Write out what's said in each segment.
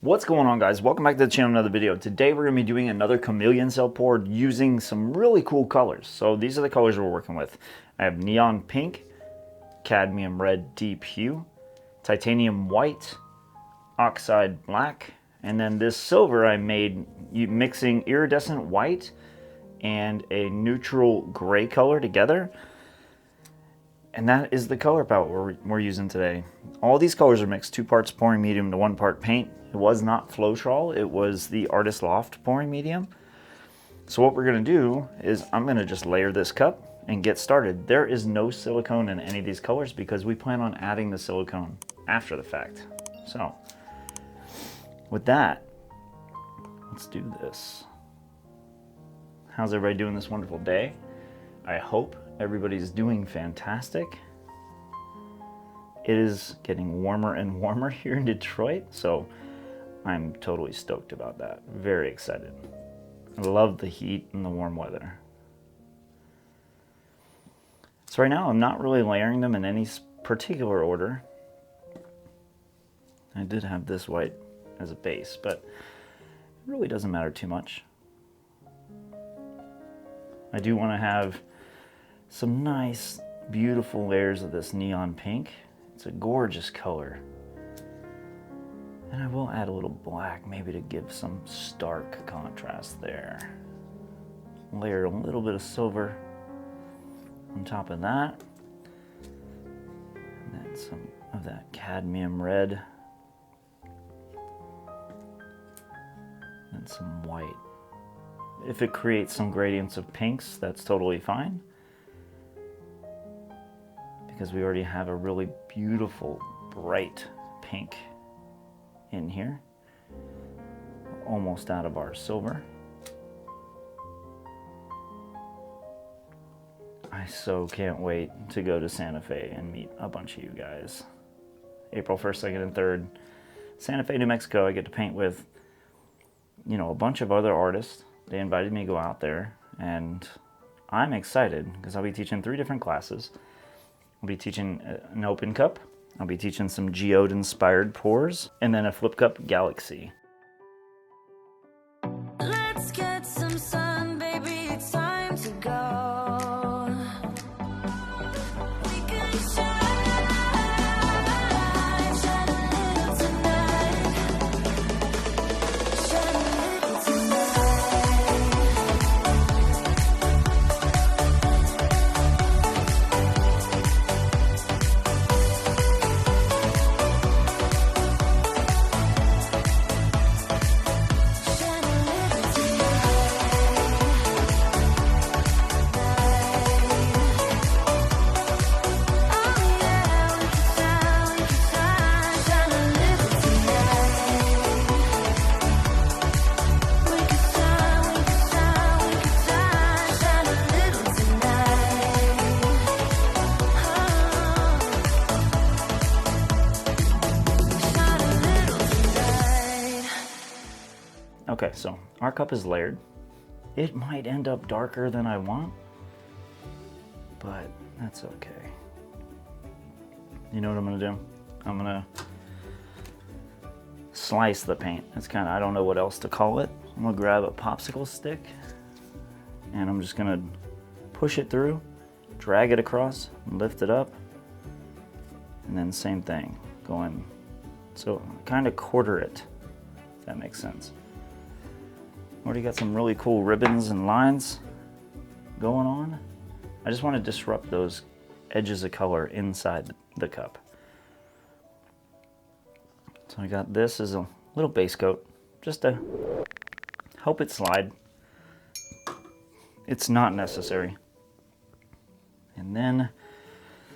What's going on, guys? Welcome back to the channel, another video. Today we're going to be doing another chameleon cell pour using some really cool colors. So these are the colors we're working with. I have neon pink, cadmium red deep hue, titanium white, oxide black, and then this silver I made mixing iridescent white and a neutral gray color together. And that is the color palette we're using today. All these colors are mixed, 2 parts pouring medium to 1 part paint. It was not Floetrol, it was the Artist Loft pouring medium. So what we're gonna do is I'm gonna just layer this cup and get started. There is no silicone in any of these colors because we plan on adding the silicone after the fact. So with that, let's do this. How's everybody doing this wonderful day? I hope everybody's doing fantastic. It is getting warmer and warmer here in Detroit, so I'm totally stoked about that. Very excited. I love the heat and the warm weather. So right now I'm not really layering them in any particular order. I did have this white as a base, but it really doesn't matter too much. I do want to have some nice, beautiful layers of this neon pink. It's a gorgeous color. And I will add a little black, maybe to give some stark contrast there. Layer a little bit of silver on top of that. And then some of that cadmium red. And some white. If it creates some gradients of pinks, that's totally fine, because we already have a really beautiful, bright pink in here. We're almost out of our silver. I so can't wait to go to Santa Fe and meet a bunch of you guys. April 1st, 2nd, and 3rd. Santa Fe, New Mexico. I get to paint with, a bunch of other artists. They invited me to go out there, and I'm excited because I'll be teaching 3 different classes. I'll be teaching an open cup, I'll be teaching some geode inspired pours, and then a flip cup galaxy. Let's get some sun, baby, it's time to go. We can shine, shine a little tonight. Shine a little Okay, so our cup is layered. It might end up darker than I want, but that's okay. You know what I'm gonna do? I'm gonna slice the paint. It's I don't know what else to call it. I'm gonna grab a popsicle stick and I'm just gonna push it through, drag it across, lift it up, and then same thing, going, so kind of quarter it, if that makes sense. Already got some really cool ribbons and lines going on. I just want to disrupt those edges of color inside the cup. So I got this as a little base coat, just to help it slide. It's not necessary. And then,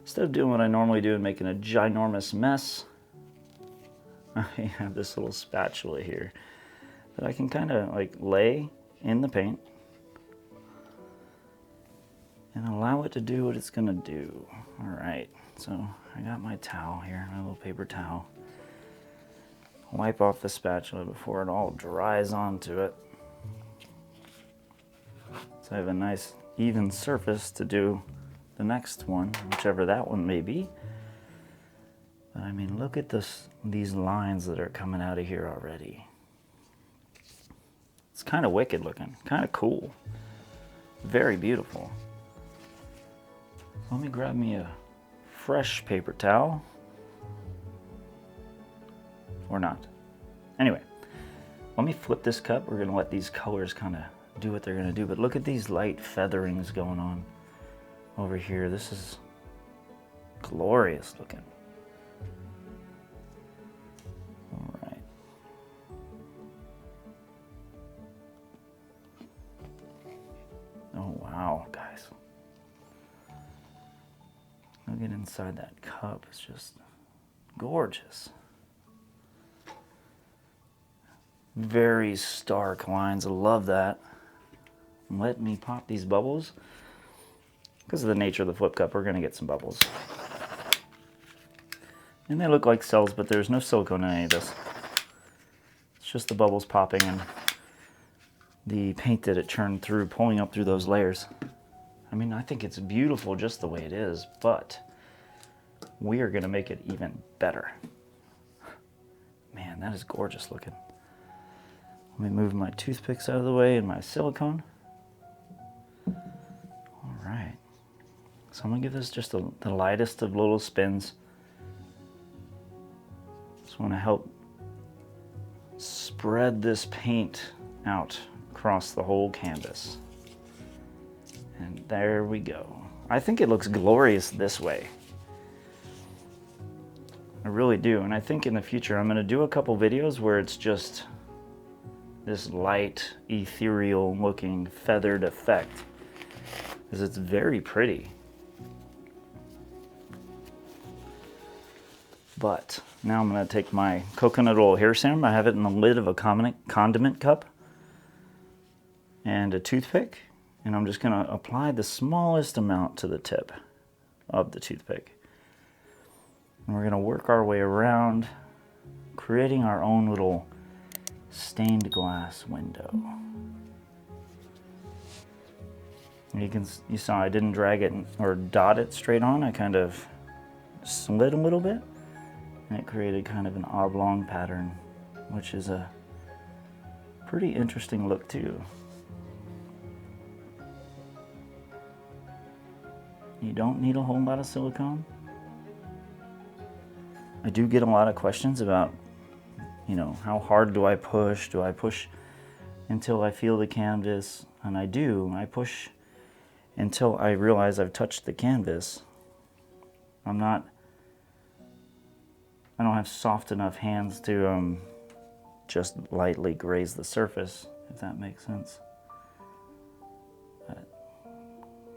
instead of doing what I normally do and making a ginormous mess, I have this little spatula here that I can kind of lay in the paint and allow it to do what it's gonna do. All right, so I got my towel here, my little paper towel. Wipe off the spatula before it all dries onto it. So I have a nice even surface to do the next one, whichever that one may be. But I mean, look at these lines that are coming out of here already. It's kind of wicked looking, kind of cool. Very beautiful. Let me grab me a fresh paper towel. Or not. Anyway, let me flip this cup. We're going to let these colors kind of do what they're going to do. But look at these light featherings going on over here. This is glorious looking. All right. Oh, wow, guys. Look at inside that cup. It's just gorgeous. Very stark lines. I love that. Let me pop these bubbles. Because of the nature of the flip cup, we're going to get some bubbles. And they look like cells, but there's no silicone in any of this. It's just the bubbles popping and the paint that it churned through, pulling up through those layers. I mean, I think it's beautiful just the way it is, but we are going to make it even better. Man, that is gorgeous looking. Let me move my toothpicks out of the way and my silicone. All right. So I'm going to give this just the lightest of little spins. Just want to help spread this paint out across the whole canvas. And there we go. I think it looks glorious this way. I really do. And I think in the future I'm going to do a couple videos where it's just this light, ethereal looking feathered effect, because it's very pretty. But now I'm going to take my coconut oil hair serum. I have it in the lid of a condiment cup and a toothpick, and I'm just going to apply the smallest amount to the tip of the toothpick. And we're going to work our way around, creating our own little stained glass window. You saw I didn't drag it or dot it straight on. I kind of slid a little bit, and it created kind of an oblong pattern, which is a pretty interesting look too. You don't need a whole lot of silicone. I do get a lot of questions about, you know, how hard do I push? Do I push until I feel the canvas? And I do. I push until I realize I've touched the canvas. I don't have soft enough hands to just lightly graze the surface, if that makes sense. But,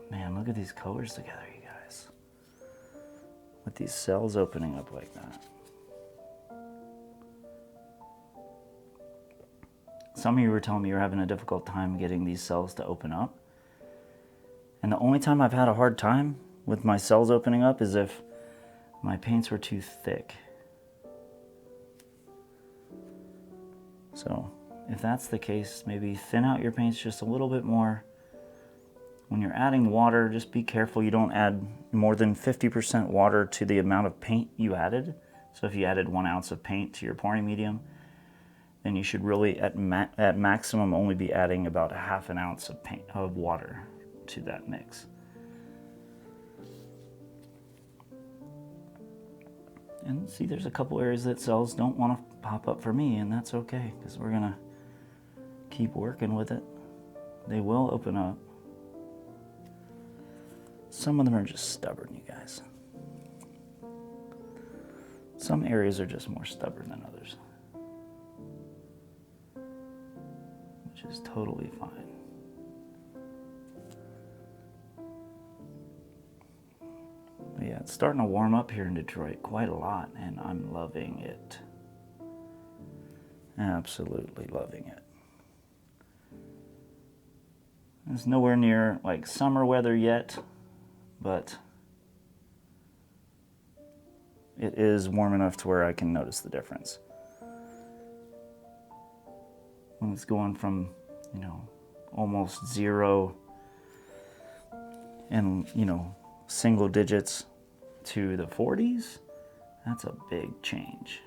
man, look at these colors together, you guys. With these cells opening up like that. Some of you were telling me you're having a difficult time getting these cells to open up. And the only time I've had a hard time with my cells opening up is if my paints were too thick. So if that's the case, maybe thin out your paints just a little bit more. When you're adding water, just be careful you don't add more than 50% water to the amount of paint you added. So if you added 1 ounce of paint to your pouring medium, then you should really at maximum only be adding about 1/2 ounce of water to that mix. And see, there's a couple areas that cells don't want to pop up for me, and that's okay, because we're gonna keep working with it. They will open up. Some of them are just stubborn, you guys. Some areas are just more stubborn than others, which is totally fine. But yeah, it's starting to warm up here in Detroit quite a lot, and I'm loving it. Absolutely loving it. It's nowhere near like summer weather yet, but it is warm enough to where I can notice the difference. When it's going from, you know, almost 0 and, you know, single digits to the 40s, That's a big change,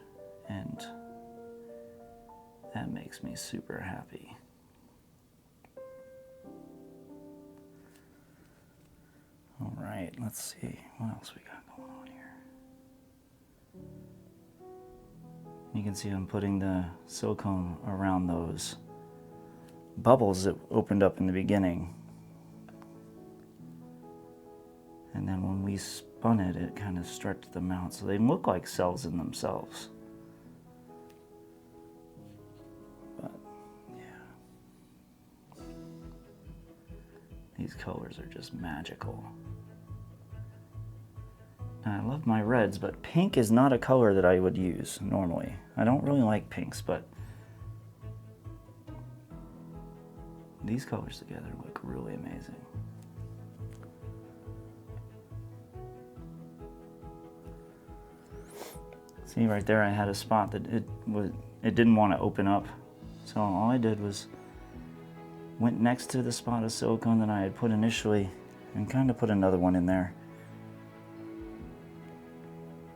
and that makes me super happy. All right, let's see what else we got going on here. You can see I'm putting the silicone around those bubbles that opened up in the beginning. And then when we spun it, it kind of stretched them out, so they look like cells in themselves. But, yeah. These colors are just magical. Now, I love my reds, but pink is not a color that I would use normally. I don't really like pinks, but these colors together look really amazing. See right there, I had a spot that it didn't want to open up. So all I did was went next to the spot of silicone that I had put initially and kind of put another one in there.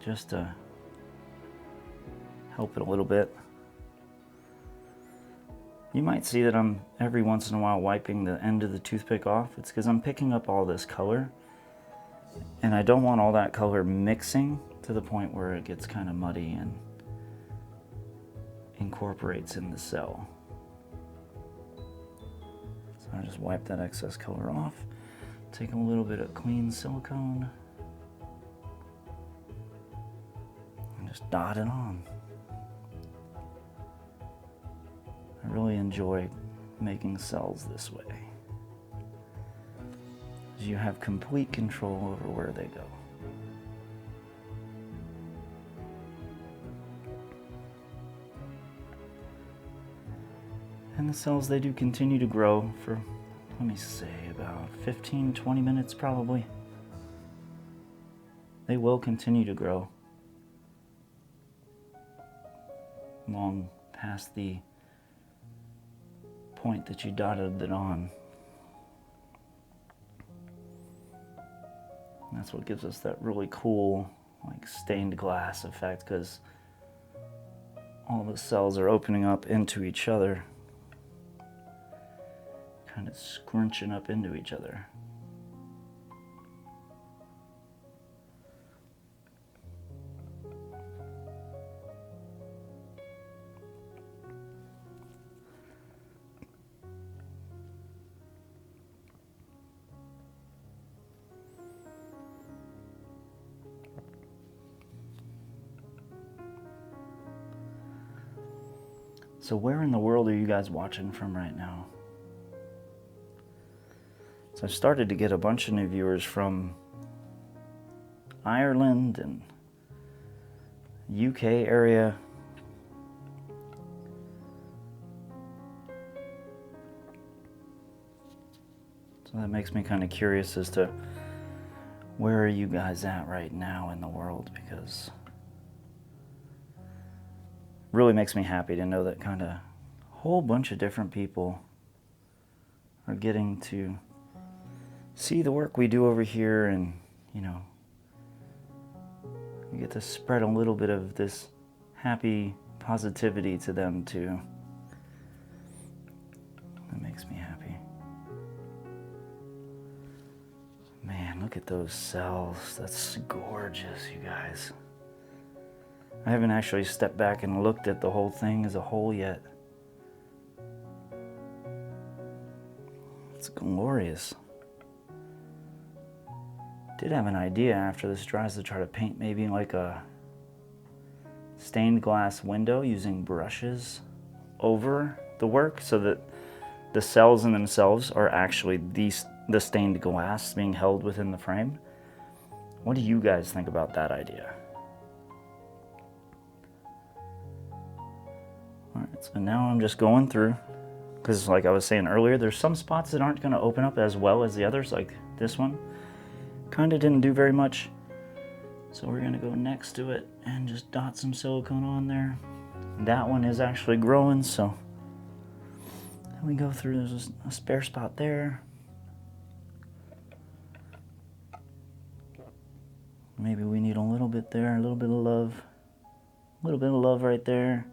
Just to help it a little bit. You might see that I'm every once in a while wiping the end of the toothpick off. It's because I'm picking up all this color, and I don't want all that color mixing to the point where it gets kind of muddy and incorporates in the cell. So I just wipe that excess color off, take a little bit of clean silicone, and just dot it on. I really enjoy making cells this way. You have complete control over where they go. And the cells, they do continue to grow for, let me say, about 15-20 minutes probably. They will continue to grow long past the point that you dotted it on. And that's what gives us that really cool, like, stained glass effect, because all the cells are opening up into each other, kind of scrunching up into each other. So where in the world are you guys watching from right now? So I started to get a bunch of new viewers from Ireland and UK area. So that makes me kind of curious as to where are you guys at right now in the world, because really makes me happy to know that kind of a whole bunch of different people are getting to see the work we do over here, and, you know, we get to spread a little bit of this happy positivity to them too. That makes me happy. Man, look at those cells. That's gorgeous, you guys. I haven't actually stepped back and looked at the whole thing as a whole yet. It's glorious. Did have an idea after this dries to try to paint maybe like a stained glass window using brushes over the work, so that the cells in themselves are actually the stained glass being held within the frame. What do you guys think about that idea? Alright, so now I'm just going through, because like I was saying earlier, there's some spots that aren't going to open up as well as the others, like this one. Kind of didn't do very much. So we're going to go next to it and just dot some silicone on there. That one is actually growing, so we go through, there's a spare spot there. Maybe we need a little bit there, a little bit of love. A little bit of love right there.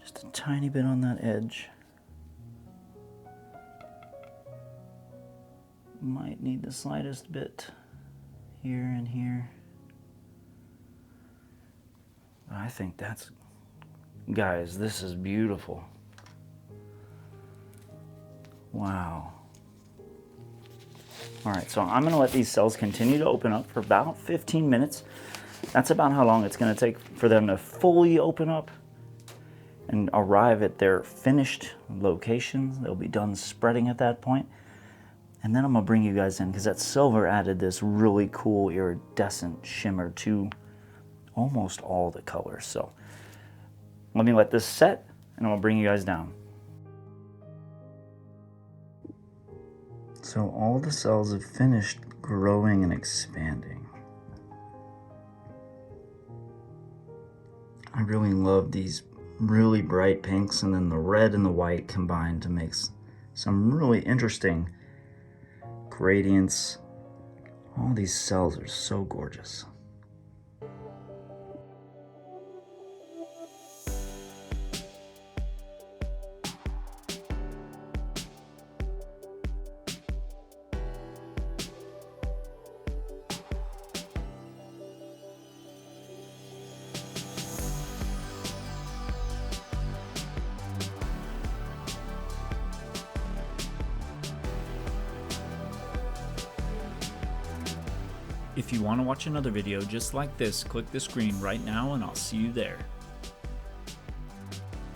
Just a tiny bit on that edge. Might need the slightest bit here and here. I think that's, guys, this is beautiful. Wow. All right, so I'm gonna let these cells continue to open up for about 15 minutes. That's about how long it's gonna take for them to fully open up and arrive at their finished locations. They'll be done spreading at that point. And then I'm gonna bring you guys in because that silver added this really cool iridescent shimmer to almost all the colors. So let me let this set and I'm gonna bring you guys down. So all the cells have finished growing and expanding. I really love these really bright pinks, and then the red and the white combined to make some really interesting gradients. All these cells are so gorgeous. If you want to watch another video just like this, click the screen right now and I'll see you there.